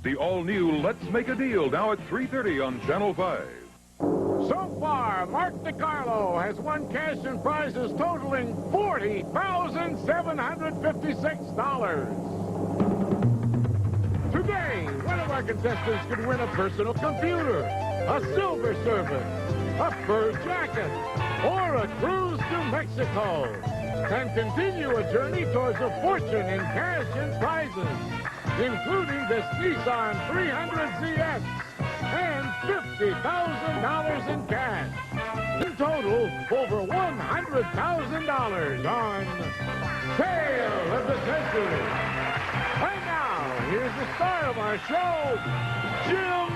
The all-new Let's Make a Deal, now at 3:30 on Channel 5. So far, Mark DeCarlo has won cash and prizes totaling $40,756. Today, one of our contestants could win a personal computer, a silver service, a fur jacket, or a cruise to Mexico, and continue a journey towards a fortune in cash and prizes, including this Nissan 300ZX and $50,000 in cash. In total, over $100,000 on Tale of the Century. And now, here's the star of our show, Jim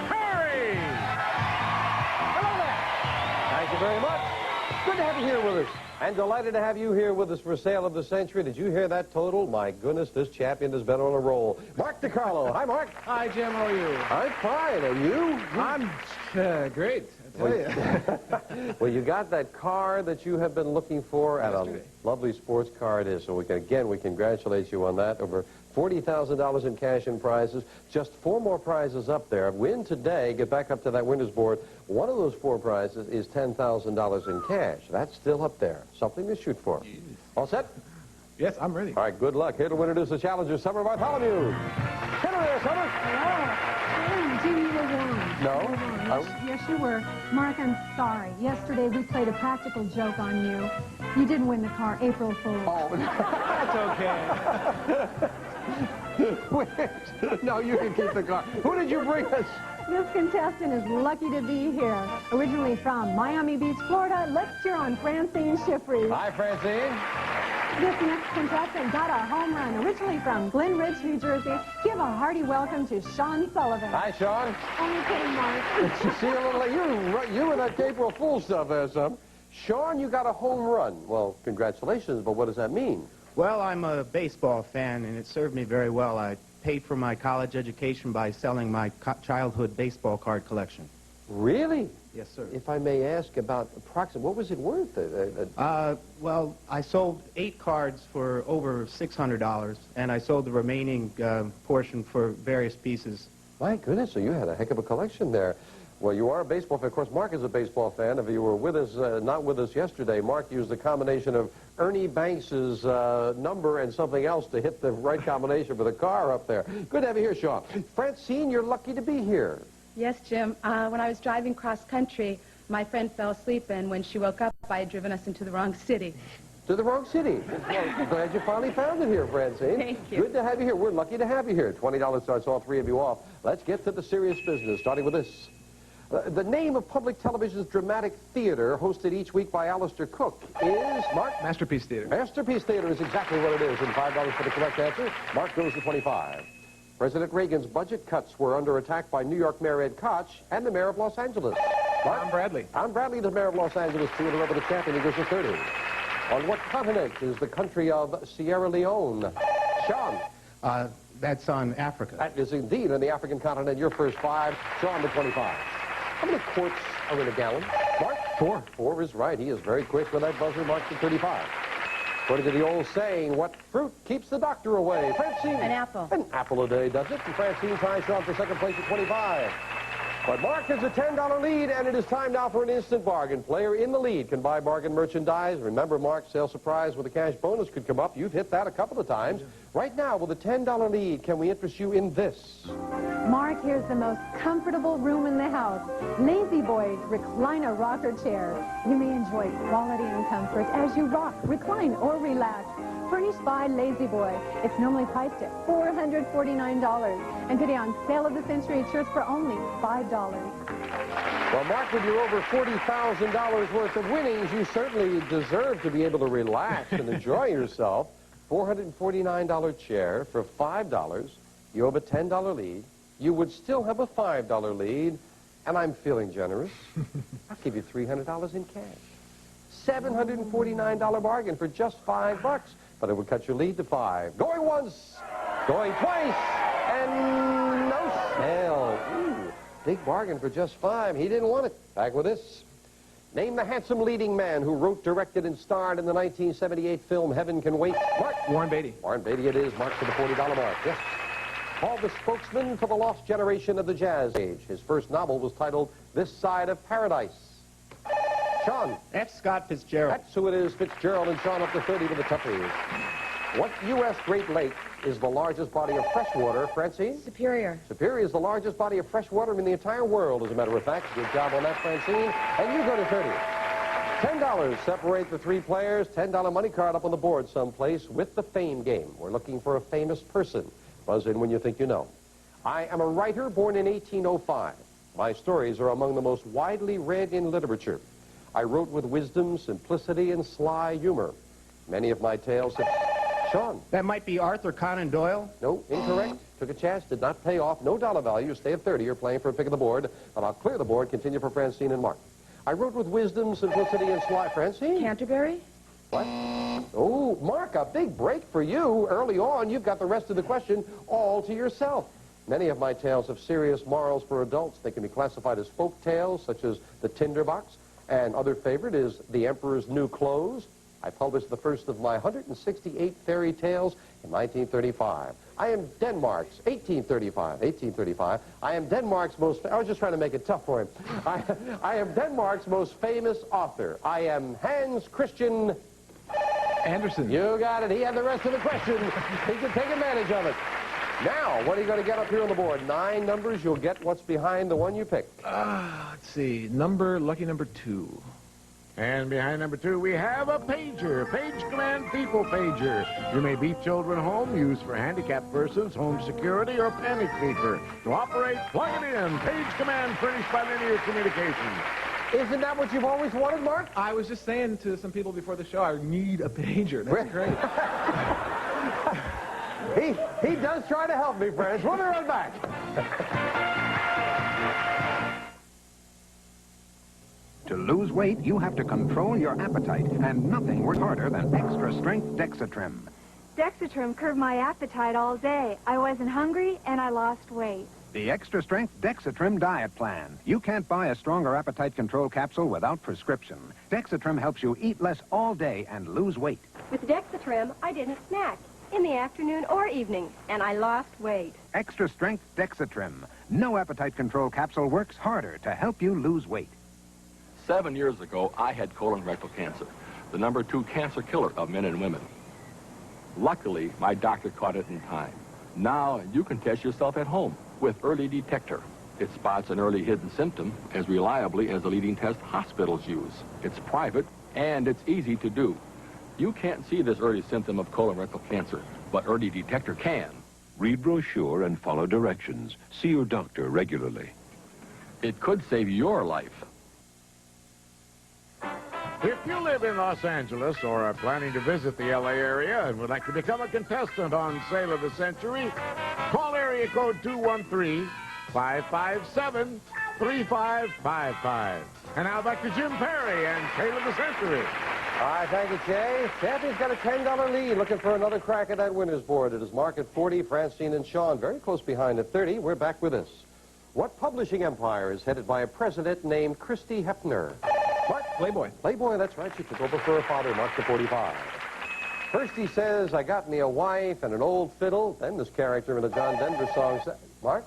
Perry. Hello there. Thank you very much. Good to have you here with us. And delighted to have you here with us for Sale of the Century. Did you hear that total? My goodness, this champion has been on a roll. Mark DeCarlo. Hi, Mark. Hi, Jim. How are you? I'm fine. And you? I'm great. I tell you. Well, you got that car that you have been looking for, and a lovely sports car it is. So we congratulate you on that. Over $40,000 in cash and prizes. Just 4 more prizes up there. Win today. Get back up to that winner's board. One of those 4 prizes is $10,000 in cash. That's still up there. Something to shoot for. All set? Yes, I'm ready. All right, good luck. Here to introduce the challenger, Summer Bartholomew. Hello there, Summer. Hello. Jim, you were wrong. No? Yes, you were. Mark, I'm sorry. Yesterday we played a practical joke on you. You didn't win the car. April Fool. Oh, That's okay. no, you can keep the car. Who did you bring us? This contestant is lucky to be here. Originally from Miami Beach, Florida, let's cheer on Francine Schiffery. Hi, Francine. This next contestant got a home run. Originally from Glen Ridge, New Jersey, give a hearty welcome to Sean Sullivan. Hi, Sean. Only kidding, Mark. See a little, you and that April Fool stuff there, son. Sean, you got a home run. Well, congratulations, but what does that mean? Well, I'm a baseball fan, and it served me very well. I paid for my college education by selling my childhood baseball card collection. Really? Yes, sir. If I may ask about approximately, what was it worth? Well, I sold 8 cards for over $600, and I sold the remaining portion for various pieces. My goodness, so you had a heck of a collection there. Well, you are a baseball fan. Of course, Mark is a baseball fan. If you were with us, not with us yesterday, Mark used a combination of Ernie Banks's number and something else to hit the right combination for the car up there. Good to have you here, Sean. Francine, you're lucky to be here. Yes, Jim. When I was driving cross country, my friend fell asleep, and when she woke up, I had driven us into the wrong city. To the wrong city. Well, glad you finally found it here, Francine. Thank you. Good to have you here. We're lucky to have you here. $20 starts all 3 of you off. Let's get to the serious business, starting with this. The name of public television's dramatic theater, hosted each week by Alistair Cook, is, Mark? Masterpiece Theater. Masterpiece Theater is exactly what it is, and $5 for the correct answer. Mark goes to 25. President Reagan's budget cuts were under attack by New York Mayor Ed Koch and the Mayor of Los Angeles. Mark? Tom Bradley. Tom Bradley, the Mayor of Los Angeles, 2 in a row with the champion. He goes to 30. On what continent is the country of Sierra Leone? Sean? That's on Africa. That is indeed on the African continent. Your first 5. Sean to 25. How many quarts are in a gallon? Mark? 4. 4 is right. He is very quick with that buzzer. Mark to 35. According to the old saying, what fruit keeps the doctor away? Francine? An apple. An apple a day does it. And Francine ties Sean for second place at 25. But Mark has a $10 lead, and it is time now for an instant bargain. Player in the lead can buy bargain merchandise. Remember, Mark's sale surprise with a cash bonus could come up. You've hit that a couple of times. Right now, with a $10 lead, can we interest you in this? Mark, here's the most comfortable room in the house. Lazy Boy recliner rocker chair. You may enjoy quality and comfort as you rock, recline, or relax. Furnished by Lazy Boy. It's normally priced at $449. And today on Sale of the Century, it's yours for only $5. Well, Mark, with your over $40,000 worth of winnings, you certainly deserve to be able to relax and enjoy yourself. $449 chair for $5. You have a $10 lead. You would still have a $5 lead, and I'm feeling generous. I'll give you $300 in cash. $749 bargain for just $5, but it would cut your lead to 5. Going once, going twice, and no sale. Ooh, big bargain for just 5. He didn't want it. Back with this. Name the handsome leading man who wrote, directed, and starred in the 1978 film Heaven Can Wait. Mark? Warren Beatty. Warren Beatty it is. Mark for the $40 mark. Yes. called the spokesman for the lost generation of the jazz age. His first novel was titled This Side of Paradise. Sean. F. Scott Fitzgerald. That's who it is, Fitzgerald, and Sean up to 30 with the toughies. What U.S. Great Lake is the largest body of fresh water, Francine? Superior. Superior is the largest body of fresh water in the entire world, as a matter of fact. Good job on that, Francine. And you go to 30. $10 separate the three players. $10 money card up on the board someplace with the fame game. We're looking for a famous person. Buzz in when you think you know. I am a writer born in 1805. My stories are among the most widely read in literature. I wrote with wisdom, simplicity, and sly humor. Many of my tales have... Sean. That might be Arthur Conan Doyle. No, incorrect. Took a chance, did not pay off. No dollar value. Stay at 30. You're playing for a pick of the board. And I'll clear the board. Continue for Francine and Mark. I wrote with wisdom, simplicity, and sly... Francine? Canterbury? What? Oh, Mark, a big break for you. Early on, you've got the rest of the question all to yourself. Many of my tales have serious morals for adults. They can be classified as folk tales, such as The Tinderbox. And other favorite is The Emperor's New Clothes. I published the first of my 168 fairy tales in 1935. I am Denmark's, 1835. I am Denmark's most, I was just trying to make it tough for him. I am Denmark's most famous author. I am Hans Christian Andersen. You got it. He had the rest of the question. He can take advantage of it. Now, what are you going to get up here on the board? 9 numbers. You'll get what's behind the one you picked. Let's see. Lucky number 2. And behind number 2, we have a pager. Page Command People Pager. You may beep children home, used for handicapped persons, home security, or panic beeper. To operate, plug it in. Page Command furnished by Linear Communications. Isn't that what you've always wanted, Mark? I was just saying to some people before the show, I need a pager. That's great. He does try to help me, friends. We'll be right back. To lose weight, you have to control your appetite, and nothing works harder than extra-strength Dexatrim. Dexatrim curbed my appetite all day. I wasn't hungry, and I lost weight. The extra-strength Dexatrim diet plan. You can't buy a stronger appetite control capsule without prescription. Dexatrim helps you eat less all day and lose weight. With Dexatrim, I didn't snack in the afternoon or evening, and I lost weight. Extra-strength Dexatrim. No appetite control capsule works harder to help you lose weight. 7 years ago, I had colon rectal cancer, the number 2 cancer killer of men and women. Luckily, my doctor caught it in time. Now, you can test yourself at home with Early Detector. It spots an early hidden symptom as reliably as the leading test hospitals use. It's private, and it's easy to do. You can't see this early symptom of colon rectal cancer, but Early Detector can. Read brochure and follow directions. See your doctor regularly. It could save your life. If you live in Los Angeles or are planning to visit the L.A. area and would like to become a contestant on Sale of the Century, call area code 213-557-3555. And now back to Jim Perry and Sale of the Century. All right, thank you, Jay. Champion's got a $10 lead, looking for another crack at that winner's board. It is Mark at 40, Francine and Sean very close behind at 30. We're back with this. What publishing empire is headed by a president named Christy Hefner? What? Playboy. Playboy, that's right. She took over for her father, Mark the 45. First he says, I got me a wife and an old fiddle. Then this character in the John Denver song says, Mark?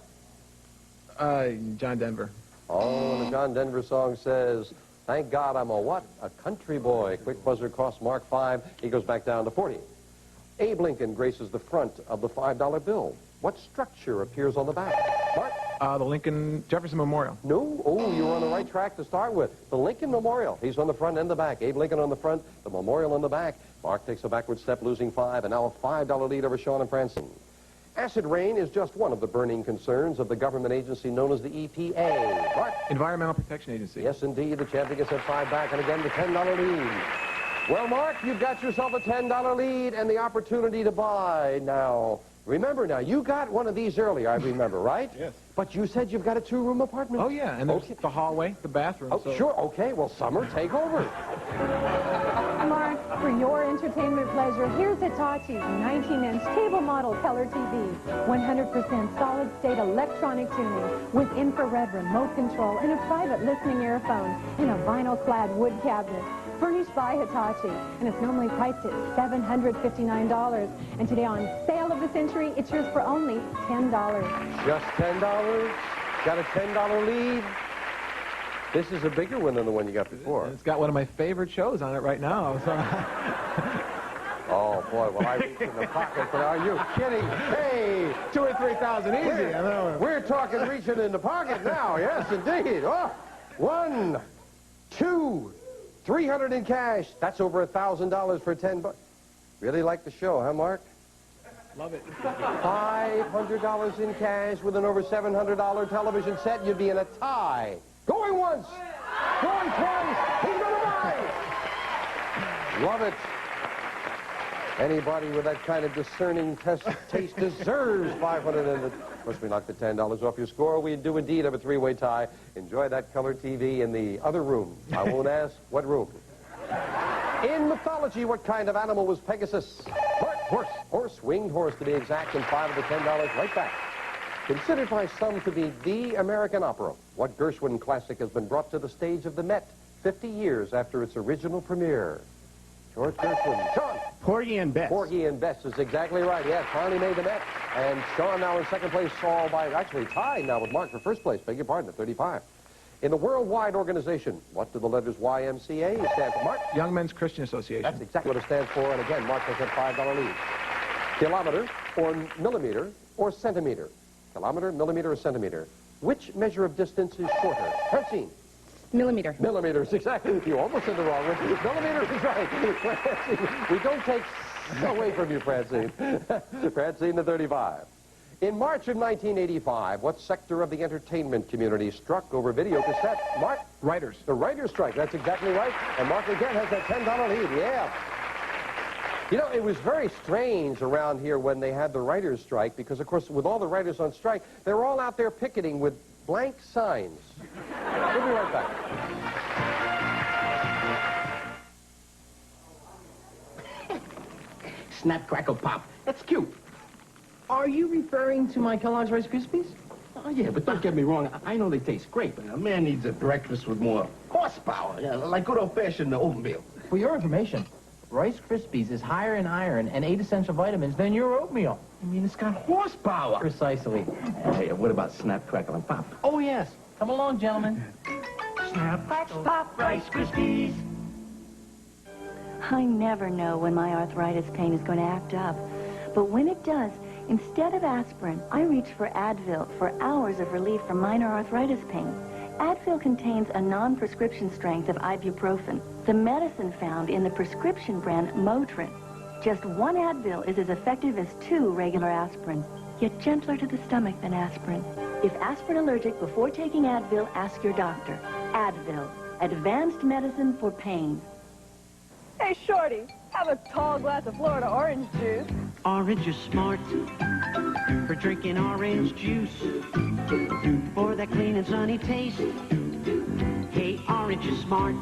John Denver. Oh, and the John Denver song says, thank God I'm a what? A country boy. Quick buzzer costs Mark 5. He goes back down to 40. Abe Lincoln graces the front of the $5 bill. What structure appears on the back? Mark? The Lincoln Jefferson Memorial. No. Oh, you were on the right track to start with. The Lincoln Memorial. He's on the front and the back. Abe Lincoln on the front, the memorial on the back. Mark takes a backward step, losing 5, and now a $5 lead over Sean and Francine. Acid rain is just one of the burning concerns of the government agency known as the EPA. Mark? Environmental Protection Agency. Yes, indeed. The champion gets that 5 back, and again the $10 lead. Well, Mark, you've got yourself a $10 lead and the opportunity to buy now. Remember now, you got one of these earlier, I remember, right? Yes. But you said you've got a 2-room apartment. Oh, yeah, and there's the hallway, the bathroom. Oh, so. sure. Okay, well, Summer, take over. Mark, for your entertainment pleasure, here's Hitachi's 19-inch table model color TV. 100% solid-state electronic tuning with infrared remote control and a private listening earphone in a vinyl-clad wood cabinet. Furnished by Hitachi, and it's normally priced at $759. And today on Sale of the century, it's yours for only $10. Just $10? Got a $10 lead? This is a bigger one than the one you got before. It's got one of my favorite shows on it right now. Oh, boy, well, I reached in the pocket, but are you kidding? Hey! 2,000 or 3,000 easy. I know. We're talking reaching in the pocket now, yes, indeed. Oh, 1, 2, 300 in cash. That's over $1,000 for 10 bucks. Really like the show, huh, Mark? Love it. $500 in cash with an over $700 television set. You'd be in a tie. Going once, going twice. He's going to buy. Love it. Anybody with that kind of discerning taste deserves 500. And of course, we knocked the $10 off your score. We do indeed have a three-way tie. Enjoy that color TV in the other room. I won't ask what room. In mythology, what kind of animal was Pegasus? Horse, winged horse to be exact, and 5 of the $10 right back. Considered by some to be the American opera, what Gershwin classic has been brought to the stage of the Met 50 years after its original premiere? George Gershwin. Sean. Porgy and Bess. Porgy and Bess is exactly right. Yes, finally made the Met. And Sean now in second place, all by, actually tied now with Mark for first place. Beg your pardon, at 35. In the worldwide organization, what do the letters YMCA stand for, Mark? Young Men's Christian Association. That's exactly what it stands for. And again, Mark has that $5 lead. Kilometer, or millimeter, or centimeter. Kilometer, millimeter, or centimeter. Which measure of distance is shorter? Francine. Millimeter. Millimeters, exactly. You almost said the wrong one. Millimeter is right. Francine, we don't take away from you, Francine. Francine, the 35. In March of 1985, what sector of the entertainment community struck over video cassette? Mark? Writers. The writer's strike. That's exactly right. And Mark again has that $10 lead. Yeah. You know, it was very strange around here when they had the writer's strike because, of course, with all the writers on strike, they were all out there picketing with blank signs. We'll be right back. Snap, crackle, pop. That's cute. Are you referring to my Kellogg's Rice Krispies? Oh, yeah, but don't get me wrong. I know they taste great, but a man needs a breakfast with more horsepower, like good old-fashioned oatmeal. For your information, Rice Krispies is higher in iron and 8 essential vitamins than your oatmeal. I mean, it's got horsepower. Precisely. Hey, what about Snap, crackle, and pop? Oh, yes. Come along, gentlemen. Snap, crackle, pop, Rice Krispies. I never know when my arthritis pain is going to act up. But when it does, instead of aspirin, I reach for Advil for hours of relief from minor arthritis pain. Advil contains a non-prescription strength of ibuprofen, the medicine found in the prescription brand Motrin. Just 1 Advil is as effective as 2 regular aspirins, yet gentler to the stomach than aspirin. If aspirin allergic before taking Advil, ask your doctor. Advil, advanced medicine for pain. Hey, Shorty, have a tall glass of Florida orange juice. Orange is smart for drinking orange juice, for that clean and sunny taste. Hey, orange is smart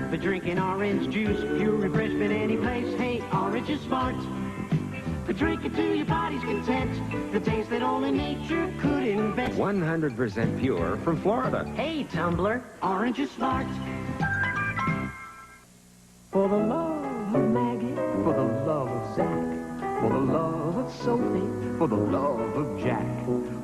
for drinking orange juice, pure refreshment any place. Hey, orange is smart for drinking to your body's content, the taste that only nature could invent. 100% pure from Florida. Hey, Tumbler, orange is smart. For the love of Maggie, for the love of Zach, for the love of Sophie, for the love of Jack.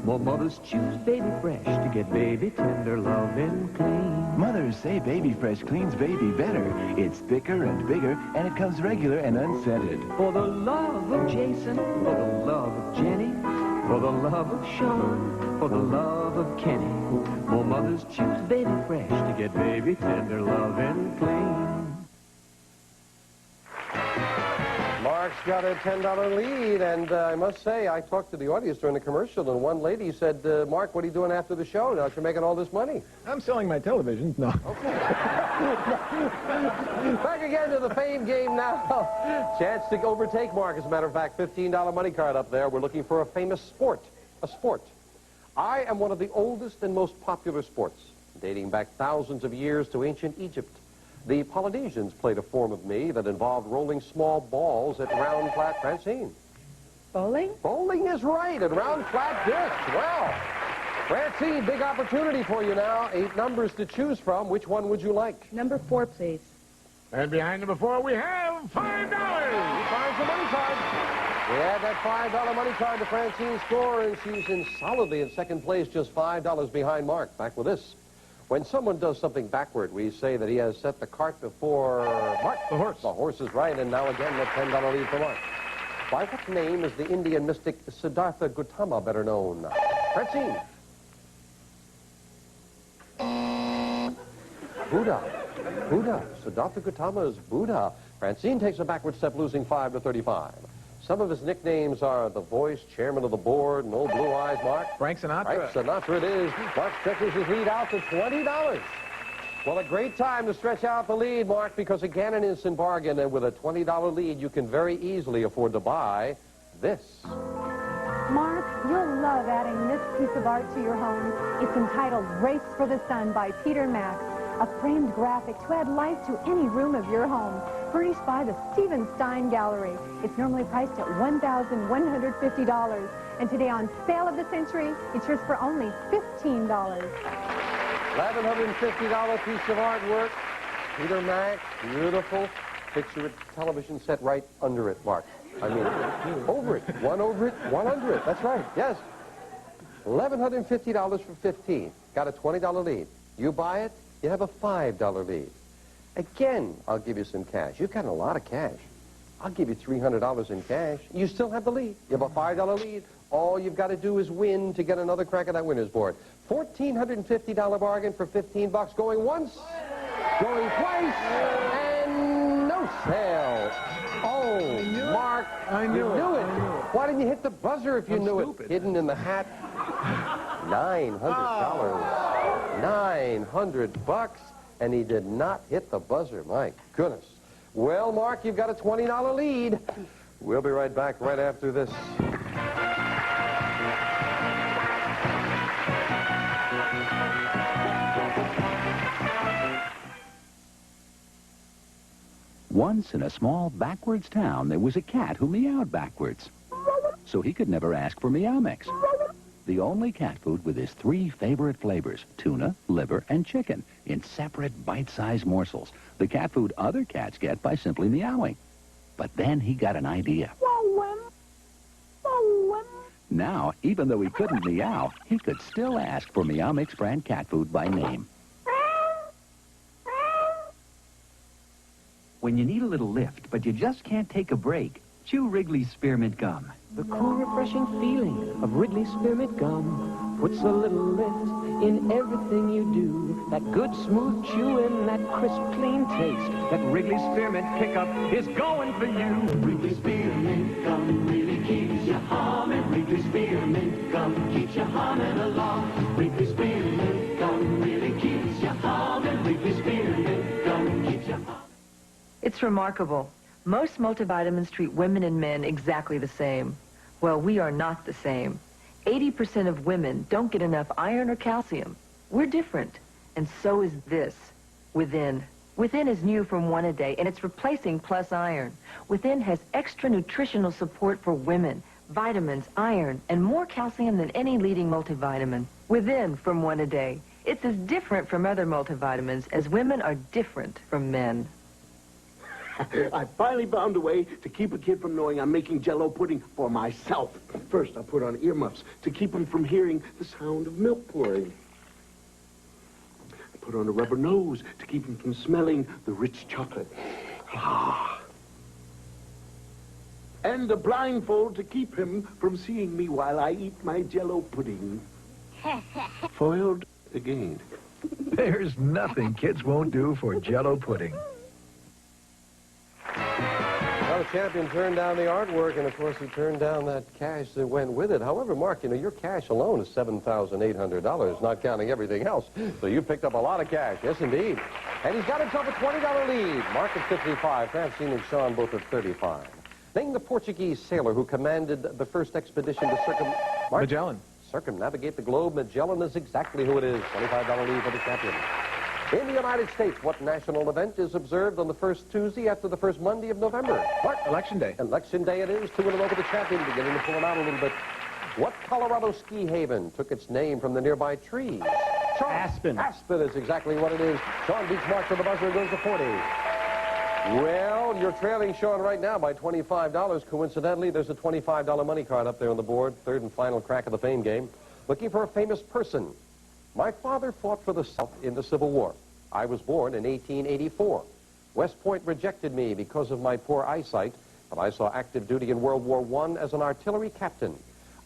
More mothers choose Baby Fresh to get baby tender, loving, clean. Mothers say Baby Fresh cleans baby better. It's thicker and bigger, and it comes regular and unscented. For the love of Jason, for the love of Jenny, for the love of Sean, for the love of Kenny. More mothers choose Baby Fresh to get baby tender, loving, clean. Mark's got a $10 lead, and I must say, I talked to the audience during the commercial, and one lady said, Mark, what are you doing after the show now that you're making all this money? I'm selling my television. No. Okay. Back again to the fame game now. Chance to overtake Mark, as a matter of fact. $15 money card up there. We're looking for a famous sport. A sport. I am one of the oldest and most popular sports, dating back thousands of years to ancient Egypt. The Polynesians played a form of me that involved rolling small balls at round, flat, Francine. Bowling? Bowling is right, at round, flat discs. Wow. Francine, big opportunity for you now. 8 numbers to choose from. Which one would you like? Number 4, please. And behind number 4, we have $5. He finds the money card. We add that $5 money card to Francine's score, and she's solidly in second place, just $5 behind Mark. Back with this. When someone does something backward, we say that he has set the cart before Mark. The horse. The horse is right, and now again, that $10 lead for Mark. By what name is the Indian mystic Siddhartha Gautama better known? Francine. Buddha. Buddha. Siddhartha Gautama is Buddha. Francine takes a backward step, losing 5 to 35. Some of his nicknames are The Voice, Chairman of the Board, No Blue Eyes, Mark. Frank Sinatra. Frank Sinatra it is. Mark stretches his lead out to $20. Well, a great time to stretch out the lead, Mark, because again, an instant bargain, and with a $20 lead, you can very easily afford to buy this. Mark, you'll love adding this piece of art to your home. It's entitled Race for the Sun by Peter Max, a framed graphic to add life to any room of your home, furnished by the Stephen Stein Gallery. It's normally priced at $1,150, and today on Sale of the Century, it's yours for only $15. $1,150 piece of artwork. Peter Max, beautiful. Picture it, television set right under it, Mark. I mean, over it, one under it. That's right, yes. $1,150 for 15. Got a $20 lead. You buy it, you have a $5 lead. Again, I'll give you some cash. You've got a lot of cash. I'll give you $300 in cash. You still have the lead. You have a $5 lead. All you've got to do is win to get another crack at that winner's board. $1,450 bargain for 15 bucks. Going once, going twice, and no sale. Oh, Mark, I knew it. Why didn't you hit the buzzer if you knew stupid. it? Hidden in the hat. $900. 900 bucks, and he did not hit the buzzer. My goodness. Well, Mark, you've got a $20 lead. We'll be right back right after this. Once in a small backwards town, there was a cat who meowed backwards. So he could never ask for Meow Mix. The only cat food with his 3 favorite flavors, tuna, liver, and chicken, in separate bite-sized morsels. The cat food other cats get by simply meowing. But then he got an idea. Now, even though he couldn't meow, he could still ask for Meow Mix brand cat food by name. When you need a little lift, but you just can't take a break, chew Wrigley's Spearmint Gum. The cool, refreshing feeling of Wrigley's Spearmint Gum puts a little lift in everything you do. That good, smooth chew and that crisp, clean taste. That Wrigley's Spearmint pickup is going for you. Wrigley's Spearmint Gum really keeps you humming. Wrigley's Spearmint Gum keeps you humming along. Wrigley's Spearmint Gum really keeps you humming. Wrigley's Spearmint Gum keeps you humming. It's remarkable. Most multivitamins treat women and men exactly the same. Well, we are not the same. 80% of women don't get enough iron or calcium. We're different. And so is this. Within. Within is new from 1 a day, and it's replacing Plus Iron. Within has extra nutritional support for women, vitamins, iron, and more calcium than any leading multivitamin. Within from 1 a day. It's as different from other multivitamins as women are different from men. I finally found a way to keep a kid from knowing I'm making Jell-O pudding for myself. First, I put on earmuffs to keep him from hearing the sound of milk pouring. I put on a rubber nose to keep him from smelling the rich chocolate. And a blindfold to keep him from seeing me while I eat my Jell-O pudding. Foiled again. There's nothing kids won't do for Jell-O pudding. Well, the champion turned down the artwork, and of course he turned down that cash that went with it. However, Mark, you know, your cash alone is $7,800, not counting everything else. So you picked up a lot of cash, yes indeed. And he's got himself a $20 lead. Mark at 55, Francine and Sean both at 35. Name the Portuguese sailor who commanded the first expedition to circumnavigate the globe. Magellan is exactly who it is. $25 lead for the champion. In the United States, what national event is observed on the first Tuesday after the first Monday of November? Mark? Election Day. Election Day it is. 2-0 for the champion, beginning to pull him out a little bit. What Colorado ski haven took its name from the nearby trees? Sean. Aspen. Aspen is exactly what it is. Sean beats Mark to the buzzer and goes to 40. Well, you're trailing Sean right now by $25. Coincidentally, there's a $25 money card up there on the board. Third and final crack of the fame game. Looking for a famous person. My father fought for the South in the Civil War. I was born in 1884. West Point rejected me because of my poor eyesight, but I saw active duty in World War I as an artillery captain.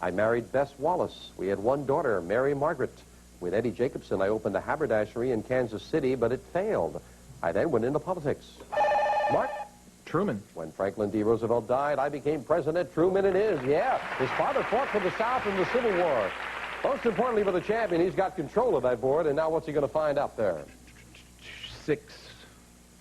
I married Bess Wallace. We had one daughter, Mary Margaret. With Eddie Jacobson, I opened a haberdashery in Kansas City, but it failed. I then went into politics. Mark? Truman. When Franklin D. Roosevelt died, I became President. Truman it is, yeah. His father fought for the South in the Civil War. Most importantly for the champion, he's got control of that board, and now what's he going to find up there? 6.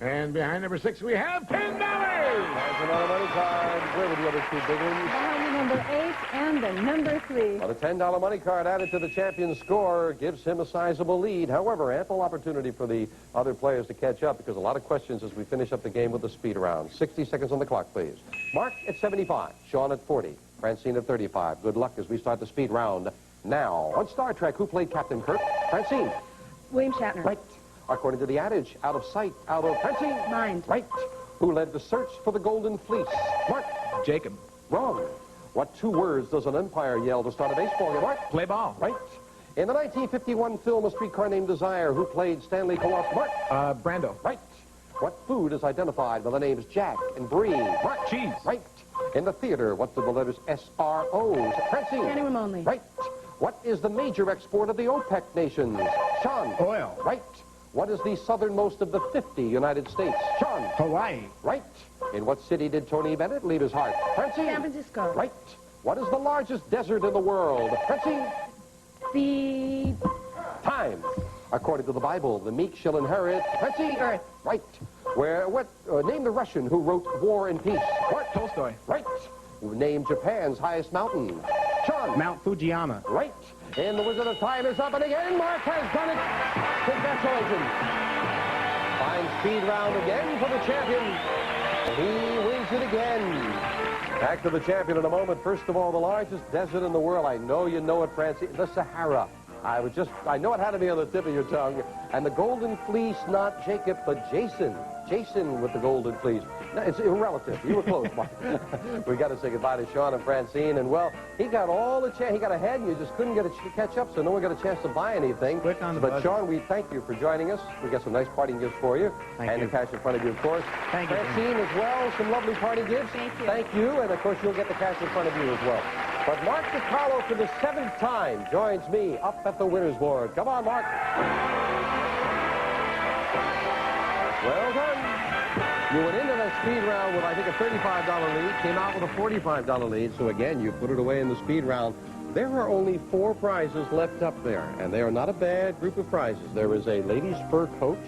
And behind number 6, we have $10. There's another money card. Where were the other two big ones? Behind the number 8 and the number 3. Well, the $10 money card added to the champion's score gives him a sizable lead. However, ample opportunity for the other players to catch up because a lot of questions as we finish up the game with the speed round. 60 seconds on the clock, please. Mark at 75. Sean at 40. Francine at 35. Good luck as we start the speed round now. On Star Trek, who played Captain Kirk? Francine. William Shatner. Right. According to the adage, out of sight, out of Francine. Mind. Right. Who led the search for the Golden Fleece? Mark. Jacob. Wrong. What two words does an umpire yell to start a baseball game? Mark. Play ball. Right. In the 1951 film A Streetcar Named Desire, who played Stanley Kowalski? Mark. Brando. Right. What food is identified by the names Jack and Brie? Mark. Cheese. Right. In the theater, what do the letters S-R-O? Francine. Standing room only. Right. What is the major export of the OPEC nations? Sean. Oil. Right. What is the southernmost of the 50 United States? Sean. Hawaii. Right. In what city did Tony Bennett leave his heart? Francine. San Francisco. Right. What is the largest desert in the world? Francine. The Time. According to the Bible, the meek shall inherit. Francine. Earth. Right. Name the Russian who wrote War and Peace. What? Tolstoy. Right. Name Japan's highest mountain. Sean. Mount Fujiyama. Right. And the Wizard of Time is up, and again, Mark has done it. Congratulations. Fine speed round again for the champion. He wins it again. Back to the champion in a moment. First of all, the largest desert in the world. I know you know it, Francine. The Sahara. I know it had to be on the tip of your tongue. And the Golden Fleece, not Jacob, but Jason. Jason with the Golden Fleece. No, it's irrelative. You were close, Mark. We got to say goodbye to Sean and Francine. And, well, he got all the chance. He got ahead, and you just couldn't get a catch up, so no one got a chance to buy anything. Click on the But, button. Sean, we thank you for joining us. We got some nice parting gifts for you. Thank you. The cash in front of you, of course. Thank you. Francine as well, some lovely party gifts. Thank you. And, of course, you'll get the cash in front of you as well. But Mark DeCarlo, for the 7th time, joins me up at the winner's board. Come on, Mark. Well done. You went into that speed round with, I think, a $35 lead, came out with a $45 lead, so again, you put it away in the speed round. There are only 4 prizes left up there, and they are not a bad group of prizes. There is a ladies' fur coat,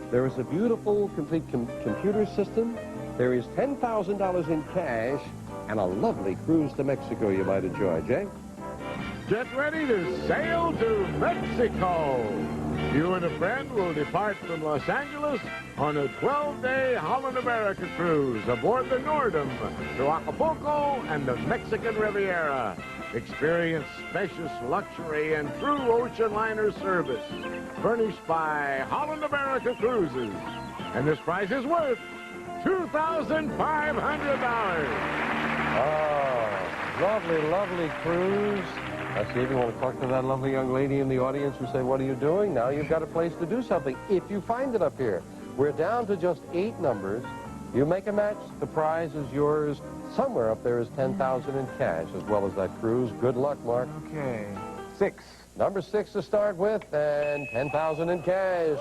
there is a beautiful, complete computer system, there is $10,000 in cash, and a lovely cruise to Mexico you might enjoy. Jay? Get ready to sail to Mexico. You and a friend will depart from Los Angeles on a 12-day Holland America cruise aboard the Nordum to Acapulco and the Mexican Riviera. Experience spacious luxury and true ocean liner service furnished by Holland America Cruises. And this prize is worth $2,500. Oh, lovely, lovely cruise. I see if you want to talk to that lovely young lady in the audience who say, what are you doing? Now you've got a place to do something, if you find it up here. We're down to just 8 numbers. You make a match, the prize is yours. Somewhere up there is $10,000 in cash, as well as that cruise. Good luck, Mark. Okay. 6. Number 6 to start with, and $10,000 in cash.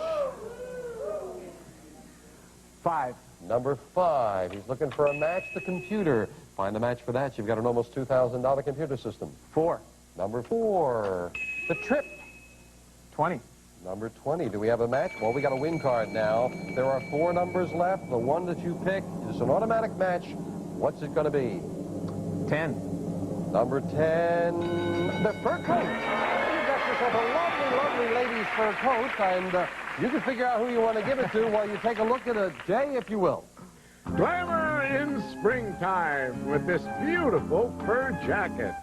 5. Number 5. He's looking for a match, the computer. Find a match for that. You've got an almost $2,000 computer system. 4. Number 4. The trip. 20. Number 20. Do we have a match? Well, we got a win card now. There are 4 numbers left. The one that you pick is an automatic match. What's it going to be? 10. Number 10. The fur coat. You got yourself a lovely, lovely lady's fur coat, and you can figure out who you want to give it to while you take a look at it, Jay, if you will. Glamour in springtime with this beautiful fur jacket.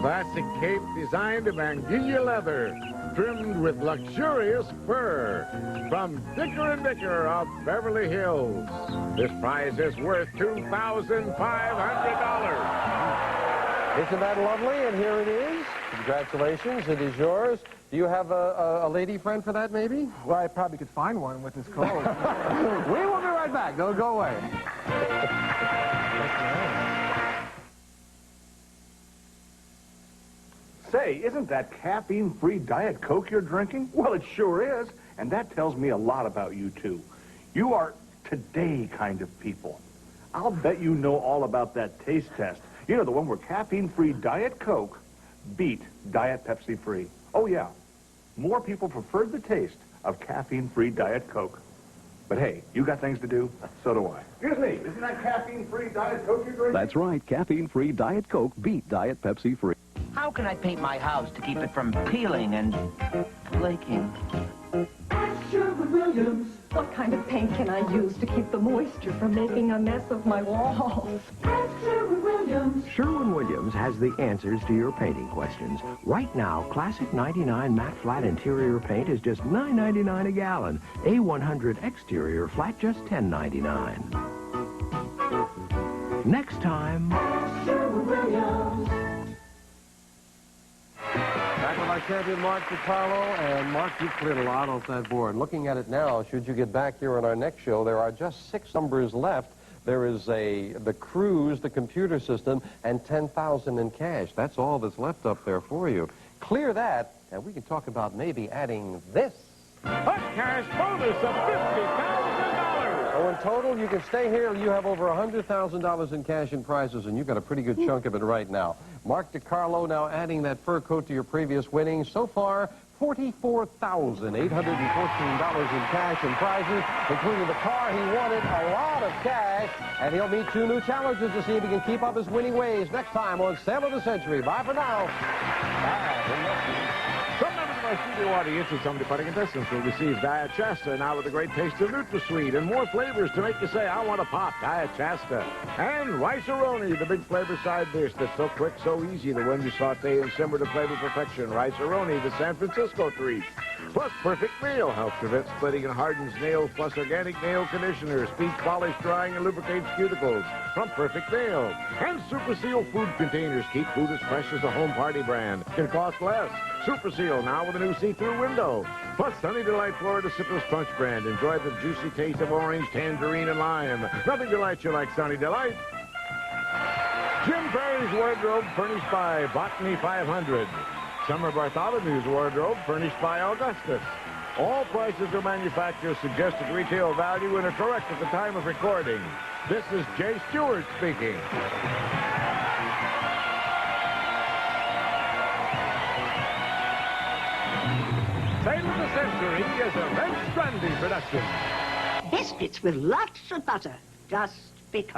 Classic cape designed in Manguilla leather, trimmed with luxurious fur. From Dicker & Dicker of Beverly Hills. This prize is worth $2,500. Isn't that lovely? And here it is. Congratulations. It is yours. Do you have a lady friend for that, maybe? Well, I probably could find one with this cold. We will be right back. Don't go away. Say, isn't that caffeine-free Diet Coke you're drinking? Well, it sure is. And that tells me a lot about you, too. You are today kind of people. I'll bet you know all about that taste test. You know, the one where caffeine-free Diet Coke beat Diet Pepsi-free. Oh, yeah. More people preferred the taste of caffeine-free Diet Coke. But hey, you got things to do, so do I. Excuse me, isn't that caffeine-free Diet Coke you're drinking? That's right. Caffeine-free Diet Coke beat Diet Pepsi-free. How can I paint my house to keep it from peeling and flaking? Sherwin-Williams. What kind of paint can I use to keep the moisture from making a mess of my walls? Sherwin-Williams. Sherwin-Williams has the answers to your painting questions. Right now, Classic 99 matte flat interior paint is just $9.99 a gallon. A100 exterior flat just $10.99. Next time... Sherwin-Williams. Back with our champion, Mark DeCarlo. And Mark, you've cleared a lot off that board. Looking at it now, should you get back here on our next show, there are just 6 numbers left. There is the cruise, the computer system, and $10,000 in cash. That's all that's left up there for you. Clear that, and we can talk about maybe adding this. A cash bonus of $50,000. So in total, you can stay here. You have over $100,000 in cash and prizes, and you've got a pretty good chunk of it right now. Mark DeCarlo now adding that fur coat to your previous winnings. So far, $44,814 in cash and prizes, including the car he wanted, a lot of cash, and he'll meet 2 new challenges to see if he can keep up his winning ways next time on Sale of the Century. Bye for now. Bye. Some members of our studio audience and some departing contestants will receive Diet Shasta, now with a great taste of NutraSweet and more flavors to make you say, I want to pop Diet Shasta. And Rice-A-Roni, the big flavor side dish that's so quick, so easy, the one you saute and simmer to flavor perfection. Rice-A-Roni, the San Francisco treat. Plus, Perfect Nail helps prevent splitting and hardens nails, plus organic nail conditioner, speeds polish, drying, and lubricates cuticles from Perfect Nail. And Super Seal food containers keep food as fresh as a home party brand. Can cost less. Super Seal, now with a new see-through window. Plus, Sunny Delight Florida Citrus Punch brand. Enjoy the juicy taste of orange, tangerine, and lime. Nothing delights you like Sunny Delight. Jim Perry's wardrobe furnished by Botany 500. Summer Bartholomew's wardrobe furnished by Augustus. All prices are manufacturer's suggested retail value and are correct at the time of recording. This is Jay Stewart speaking. Sale of the Century is a Red Strandy production. Biscuits with lots of butter, just because.